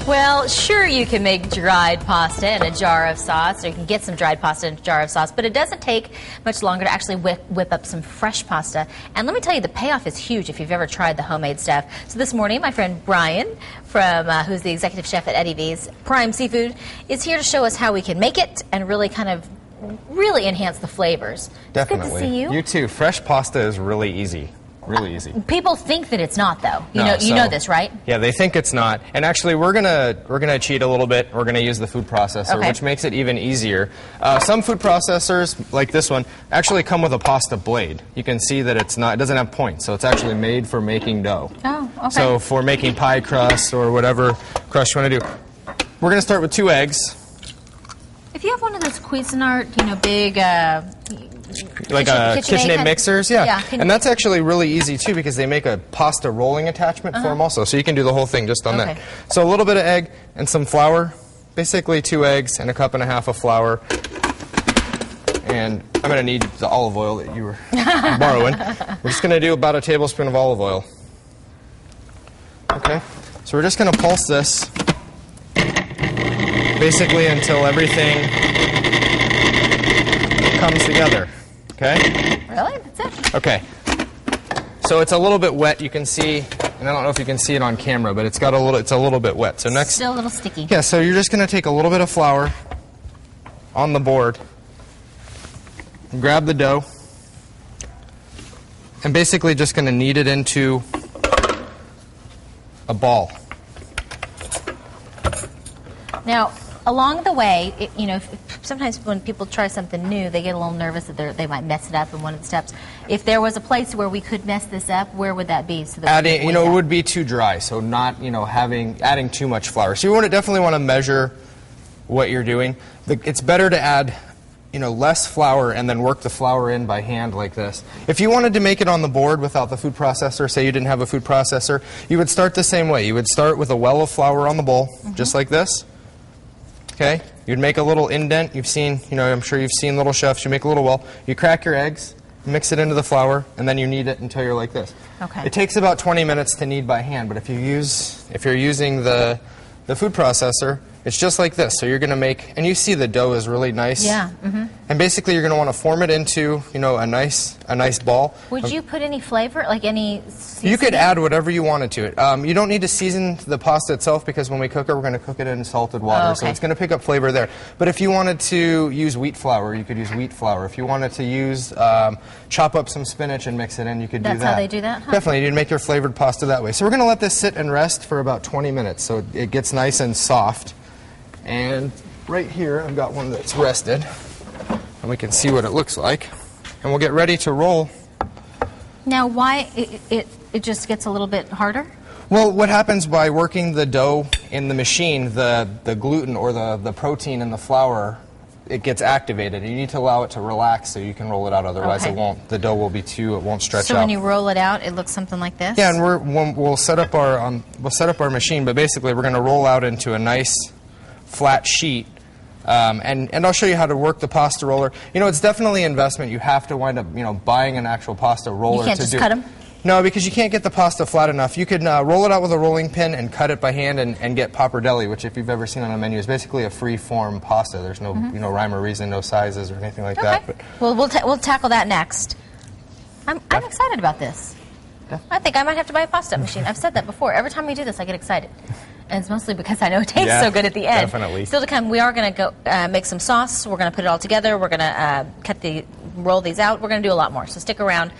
Well, sure, you can make dried pasta in a jar of sauce, or you can get some dried pasta in a jar of sauce, but it doesn't take much longer to actually whip up some fresh pasta. And let me tell you, the payoff is huge if you've ever tried the homemade stuff. So this morning, my friend Brian, who's the executive chef at Eddie V's Prime Seafood, is here to show us how we can make it and really enhance the flavors. Definitely. It's good to see you. You too. Fresh pasta is really easy. Really easy. People think that it's not, though. You No, know this, right? Yeah, they think it's not. And actually, we're gonna cheat a little bit. We're gonna use the food processor, Okay. which makes it even easier. Some food processors, like this one, actually come with a pasta blade. You can see that it doesn't have points, so it's actually made for making dough. Oh, okay. So for making pie crust or whatever crust you want to do, we're gonna start with 2 eggs. If you have one of those Cuisinart, big Like KitchenAid mixers, yeah. Yeah, and that's actually really easy too because they make a pasta rolling attachment for them also, so you can do the whole thing just on that. So a little bit of egg and some flour, basically 2 eggs and a cup and a half of flour. And I'm going to need the olive oil that you were borrowing. We're just going to do about a tablespoon of olive oil. Okay, so we're just going to pulse this basically until everything comes together. Okay? Really? That's it? Okay. So it's a little bit wet, you can see, and I don't know if you can see it on camera, but it's a little bit wet. So next, still a little sticky. Yeah, so you're just going to take a little bit of flour on the board, grab the dough, and basically just going to knead it into a ball. Now, along the way, sometimes when people try something new, they get a little nervous that they might mess it up in one of the steps. If there was a place where we could mess this up, where would that be? So that it would be too dry, so not, adding too much flour. So you definitely want to measure what you're doing. It's better to add, less flour and then work the flour in by hand like this. If you wanted to make it on the board without the food processor, say you didn't have a food processor, you would start the same way. You would start with a well of flour on the bowl, just like this. Okay, you'd make a little indent. You've seen, I'm sure you've seen little chefs. You make a little well. You crack your eggs, mix it into the flour, and then you knead it until you're like this. Okay. It takes about 20 minutes to knead by hand, but if you're using the food processor, it's just like this. So you're going to make, and you see the dough is really nice. Yeah. And basically, you're going to want to form it into, a nice ball. Would you put any flavor, like any seasoning? You could add whatever you wanted to it. You don't need to season the pasta itself because when we cook it, we're going to cook it in salted water, so it's going to pick up flavor there. But if you wanted to use wheat flour, you could use wheat flour. If you wanted to use, chop up some spinach and mix it in, you could do that. That's how they do that? Huh? Definitely, you'd make your flavored pasta that way. So we're going to let this sit and rest for about 20 minutes so it gets nice and soft. And right here, I've got one that's rested, and we can see what it looks like. And we'll get ready to roll. Now, why it just gets a little bit harder? Well, what happens by working the dough in the machine, the gluten or the protein in the flour, it gets activated. You need to allow it to relax so you can roll it out. Otherwise, it won't. The dough will be it won't stretch out. So when you roll it out, it looks something like this? Yeah, and we'll set up our machine, but basically we're going to roll out into a nice flat sheet. And I'll show you how to work the pasta roller. It's definitely an investment. You have to wind up, buying an actual pasta roller. You can't just cut them? No, because you can't get the pasta flat enough. You could roll it out with a rolling pin and cut it by hand and get pappardelle, which if you've ever seen on a menu is basically a free-form pasta. There's no rhyme or reason, no sizes or anything like that. But well, we'll tackle that next. I'm excited about this. Yeah. I think I might have to buy a pasta machine. I've said that before. Every time we do this, I get excited. And it's mostly because I know it tastes so good at the end. Definitely. Still to come, we are going to go make some sauce. We're going to put it all together. We're going to roll these out. We're going to do a lot more. So stick around.